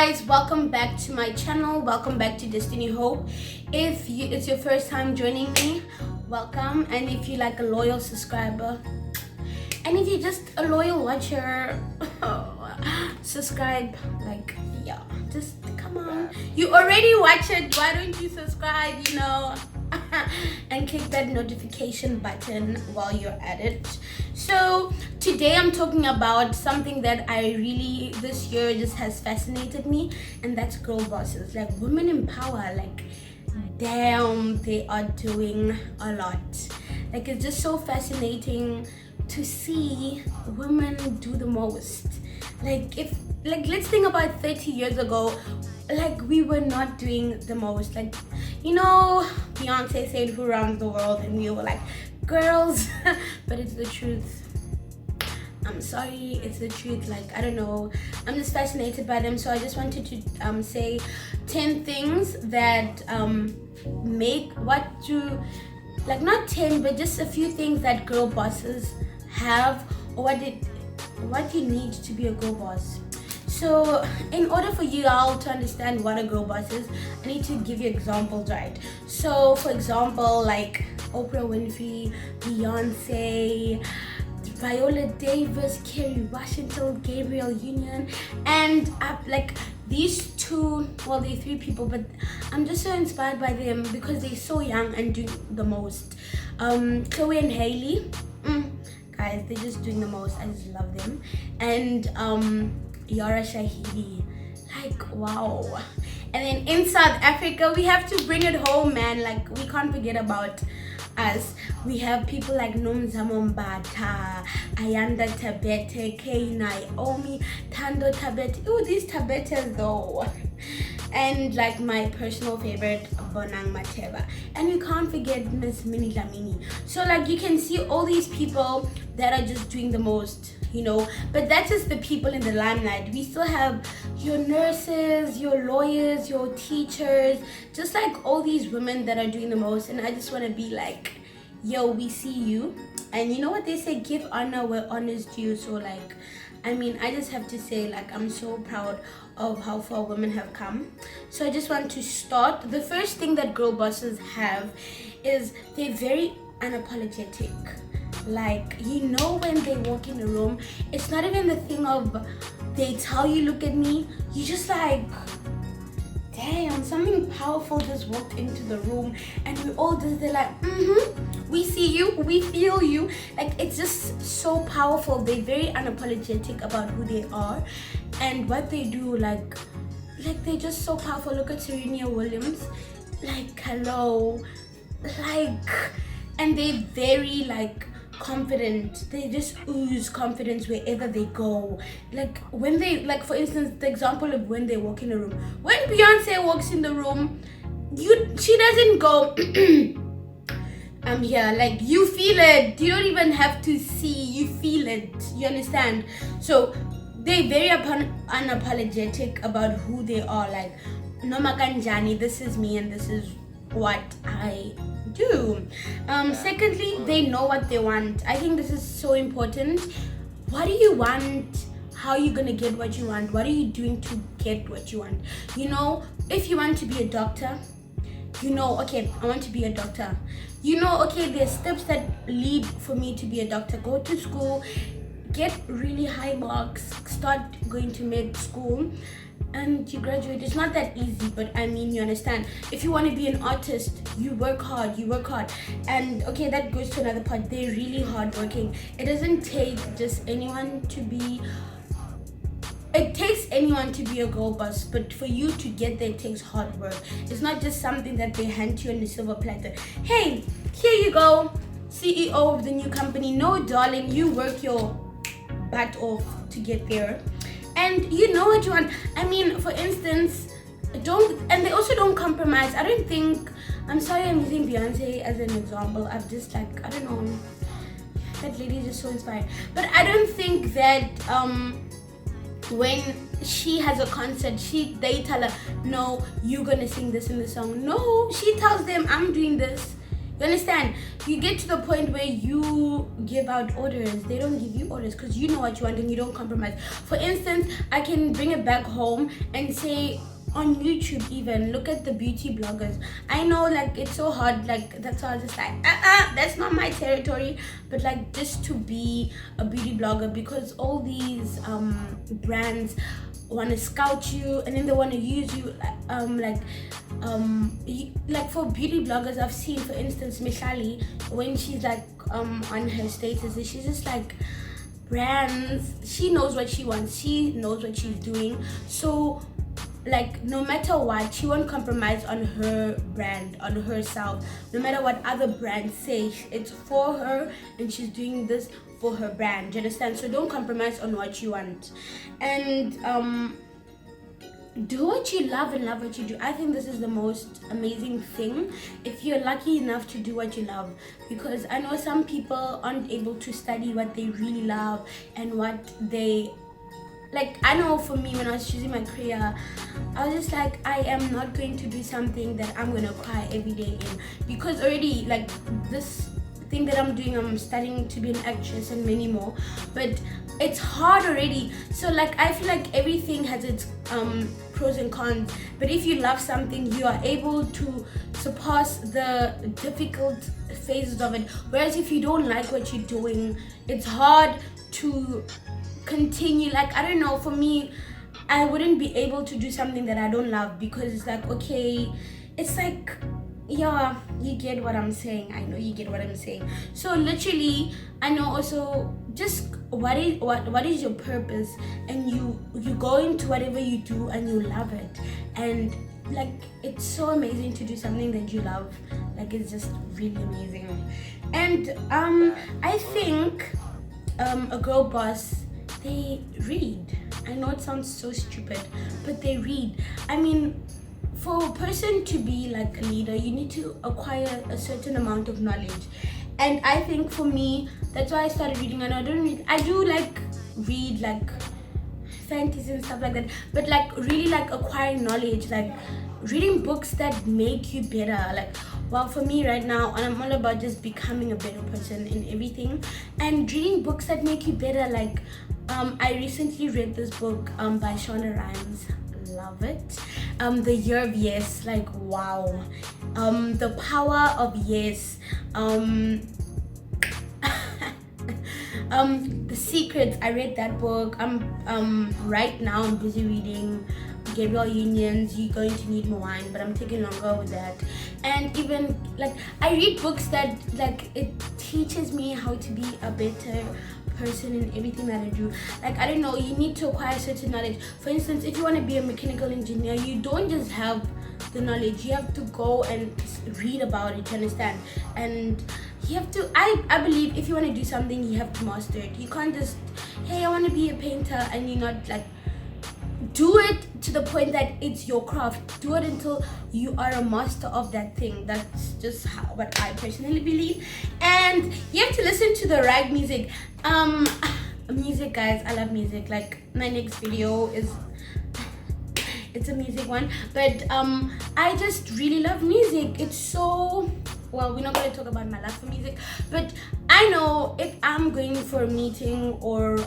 guys, welcome back to my channel. Welcome back to Destiny Hope. If it's your first time joining me, welcome. And if you're like a loyal subscriber, and if you're just a loyal watcher, subscribe. Like, yeah, just come on. You already watch it, why don't you subscribe, and click that notification button while you're at it. So today I'm talking about something that this year just has fascinated me, and that's girl bosses, like women in power. Like, damn, they are doing a lot. Like, it's just so fascinating to see women do the most. Let's think about 30 years ago. Like, we were not doing the most. Like, Beyonce said who runs the world, and we were like, girls. But it's the truth. I'm sorry, it's the truth. Like, I don't know, I'm just fascinated by them. So I just wanted to say 10 things that make what to, like, not 10 but just a few things that girl bosses have, or what you need to be a girl boss. So in order for you all to understand what a girl boss is, I need to give you examples, right? So for example, like Oprah Winfrey, Beyonce, Viola Davis, Kerry Washington, Gabrielle Union, and like these two, well, they're three people, but I'm just so inspired by them because they're so young and doing the most. Chloe and Hailey, guys, they're just doing the most. I just love them. And Yara Shahidi, like, wow. And then in South Africa, we have to bring it home, man. Like, we can't forget about us. We have people like Nomzamo Mbata, Ayanda Tabete, K Naomi, Tando Tabete. Oh, these Tabetes though. And like my personal favorite, Bonang Mateba. And you can't forget Miss Minnie Lamini. So like, you can see all these people that are just doing the most, but that's just the people in the limelight. We still have your nurses, your lawyers, your teachers, just like all these women that are doing the most. And I just want to be like, yo, we see you. And you know what they say, give honor where honor's due. So like, I just have to say, like, I'm so proud of how far women have come. So I just want to start. The first thing that girl bosses have is they're very unapologetic. Like, when they walk in the room, it's not even the thing of they tell you, look at me. You just like, damn, something powerful just walked into the room, and we all just, they're like, we see you, we feel you. Like, it's just so powerful. They're very unapologetic about who they are and what they do. Like they're just so powerful. Look at Serena Williams. Like, hello. Like, and they're very like confident. They just ooze confidence wherever they go. Like, when they, like, for instance, the example of when they walk in a room, when Beyonce walks in the room, she doesn't go I'm here. Like, you feel it. You don't even have to see, you feel it. You understand? So they're very unapologetic about who they are. Like, Noma Kanjani, this is me and this is what I do. Secondly, they know what they want. I think this is so important. What do you want? How are you gonna get what you want? What are you doing to get what you want? If you want to be a doctor, okay, I want to be a doctor. Okay, there's steps that lead for me to be a doctor. Go to school, get really high marks, start going to med school, and you graduate. It's not that easy, but you understand. If you want to be an artist, you work hard. And okay, that goes to another part. They're really hardworking. It doesn't take just anyone to be, it takes anyone to be a girl boss, but for you to get there, it takes hard work. It's not just something that they hand to you on a silver platter. Hey, here you go, CEO of the new company. No, darling, you work your butt off to get there. And you know what you want. For instance, they also don't compromise. I'm sorry, I'm using Beyonce as an example. I've just like, I don't know, that lady is just so inspired. But I don't think that when she has a concert, they tell her, no, you're gonna sing this in the song. No, she tells them, I'm doing this. You understand? You get to the point where you give out orders. They don't give you orders because you know what you want and you don't compromise. For instance, I can bring it back home and say, on YouTube even, look at the beauty bloggers. I know like it's so hard, like that's why I was just like, that's not my territory. But like just to be a beauty blogger, because all these brands want to scout you and then they want to use you like for beauty bloggers. I've seen, for instance, Michali, when she's like on her status, she's just like, brands, she knows what she wants, she knows what she's doing, so like no matter what, she won't compromise on her brand, on herself. No matter what other brands say, it's for her and she's doing this for her brand. Do you understand? So don't compromise on what you want, and do what you love and love what you do. I think this is the most amazing thing if you're lucky enough to do what you love, because I know some people aren't able to study what they really love and what they like. I know for me, when I was choosing my career, I was just like, I am not going to do something that I'm gonna cry every day in, because already like this thing that I'm doing, I'm studying to be an actress and many more, but it's hard already. So like I feel like everything has its pros and cons, but if you love something, you are able to surpass the difficult phases of it. Whereas if you don't like what you're doing, it's hard to continue. Like, I don't know, for me, I wouldn't be able to do something that I don't love, because it's like, okay, it's like, yeah, you get what I'm saying. I know you get what I'm saying. So literally, I know also just what is your purpose, and you go into whatever you do and you love it, and like it's so amazing to do something that you love. Like, it's just really amazing. And I think a girl boss, they read. I know it sounds so stupid, but they read. I mean, for a person to be like a leader, you need to acquire a certain amount of knowledge. And I think for me, that's why I started reading. And I do like read like fantasy and stuff like that, but like really like acquiring knowledge, like reading books that make you better. Like, well, for me right now, I'm all about just becoming a better person in everything, and reading books that make you better. Like I recently read this book by Shonda Rhimes. Love it. The Year of Yes, like wow. The Power of Yes. The Secrets, I read that book. Right now I'm busy reading Gabriel Union's You're Going to Need More Wine, but I'm taking longer with that. And even like I read books that like it teaches me how to be a better person in everything that I do. Like, I don't know, you need to acquire certain knowledge. For instance, if you want to be a mechanical engineer, you don't just have the knowledge, you have to go and read about it, you understand? And you have to, I believe if you want to do something, you have to master it. You can't just, hey, I want to be a painter, and you're not like, do it to the point that it's your craft. Do it until you are a master of that thing. That's just what I personally believe. And you have to listen to the right music. Music, guys, I love music. Like, my next video is it's a music one, but I just really love music. It's so, well, we're not going to talk about my love for music, but I know if I'm going for a meeting or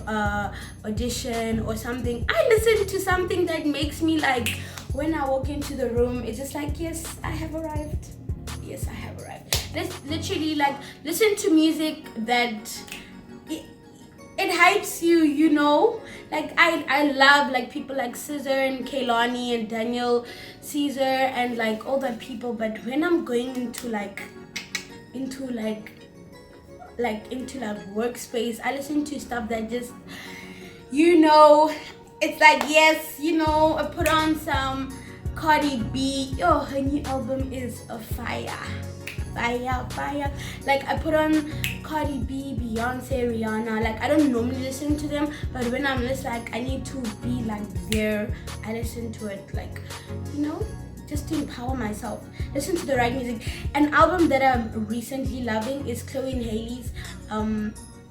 audition or something, I listen to something that makes me like, when I walk into the room, it's just like, yes, I have arrived. Yes, I have arrived. Let's literally like listen to music that it hypes you, you know. Like I love like people like Scissor and Kaylani and Daniel Caesar and like all that people, but when I'm going into workspace, I listen to stuff that just, you know, it's like, yes, you know, I put on some Cardi B. Oh, her new album is a fire. Like, I put on Cardi B, Beyonce, Rihanna. Like, I don't normally listen to them, but when I'm just like, I need to be like there, I listen to it, like, you know, just to empower myself. Listen to the right music. An album that I'm recently loving is Chloe and Hailey's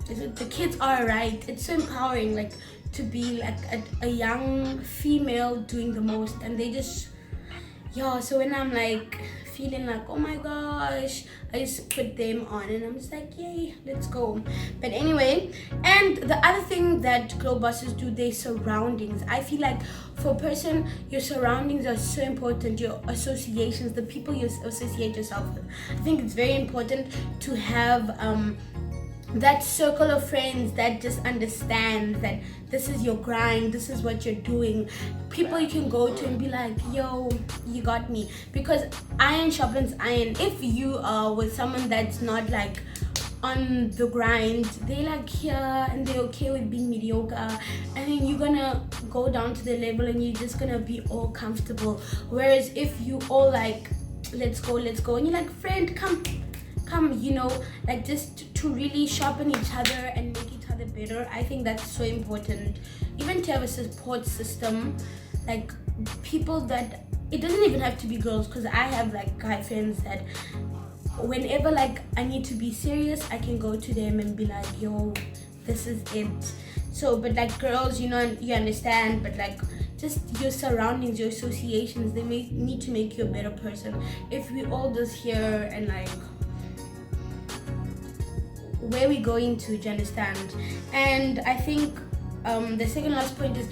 is it The Kids Are Right. It's so empowering, like, to be like a young female doing the most, and they just, yeah, so when I'm like feeling like, oh my gosh, I just put them on and I'm just like, yay, let's go. But anyway, and the other thing that girl bosses do, their surroundings. I feel like for a person, your surroundings are so important. Your associations, the people you associate yourself with. I think it's very important to have that circle of friends that just understands that this is your grind, this is what you're doing. People you can go to and be like, yo, you got me. Because iron sharpens iron. If you are with someone that's not like on the grind, they like here and they're okay with being mediocre, and then you're gonna go down to their level and you're just gonna be all comfortable. Whereas if you all like, let's go, and you're like, friend, come, you know, like just to really sharpen each other and make each other better. I think that's so important. Even to have a support system, like people that, it doesn't even have to be girls, because I have like guy friends that whenever like I need to be serious, I can go to them and be like, yo, this is it. So, but like girls, you know, you understand, but like just your surroundings, your associations, they need to make you a better person. If we all just here and like, where we going to, do you understand? And I think the second last point is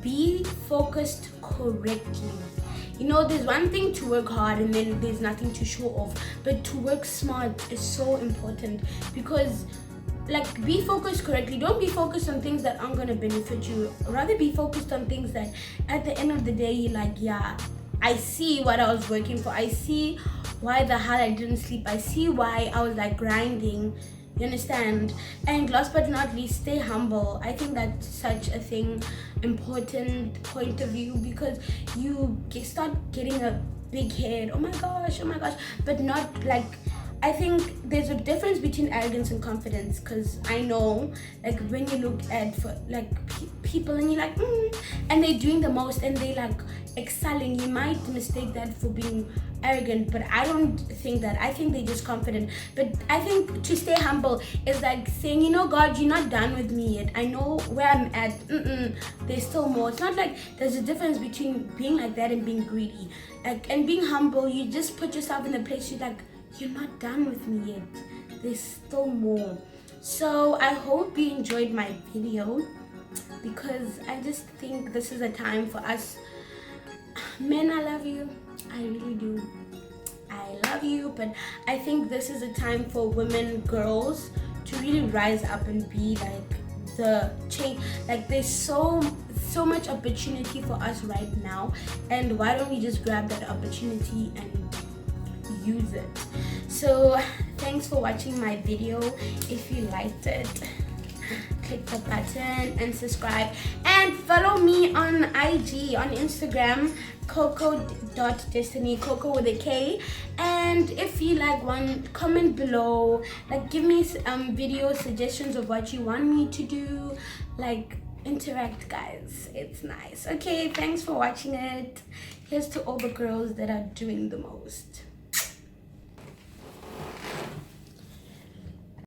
be focused correctly. You know, there's one thing to work hard and then there's nothing to show off, but to work smart is so important. Because like, be focused correctly. Don't be focused on things that aren't going to benefit you. Rather be focused on things that at the end of the day you're like, yeah, I see what I was working for, I see why the hell I didn't sleep, I see why I was like grinding. You understand? And last but not least, stay humble. I think that's such a thing, important point of view, because you start getting a big head. Oh my gosh, but not like, I think there's a difference between arrogance and confidence. Because I know, like, when you look at people and you're like, and they're doing the most and they like excelling, you might mistake that for being arrogant, but I don't think that. I think they're just confident. But I think to stay humble is like saying, you know, God, you're not done with me yet. I know where I'm at. There's still more. It's not like there's a difference between being like that and being greedy. Like, and being humble, you just put yourself in a place you're like, you're not done with me yet. There's still more. So I hope you enjoyed my video, because I just think this is a time for us. Men, I love you. I really do. I love you, but I think this is a time for women, girls, to really rise up and be like the change. Like, there's so much opportunity for us right now, and why don't we just grab that opportunity and use it? So thanks for watching my video. If you liked it, click the button and subscribe, and follow me on IG, on Instagram, coco.destiny, Coco with a K. And if you like one, comment below, like give me video suggestions of what you want me to do. Like, interact, guys, it's nice. Okay, thanks for watching it. Here's to all the girls that are doing the most.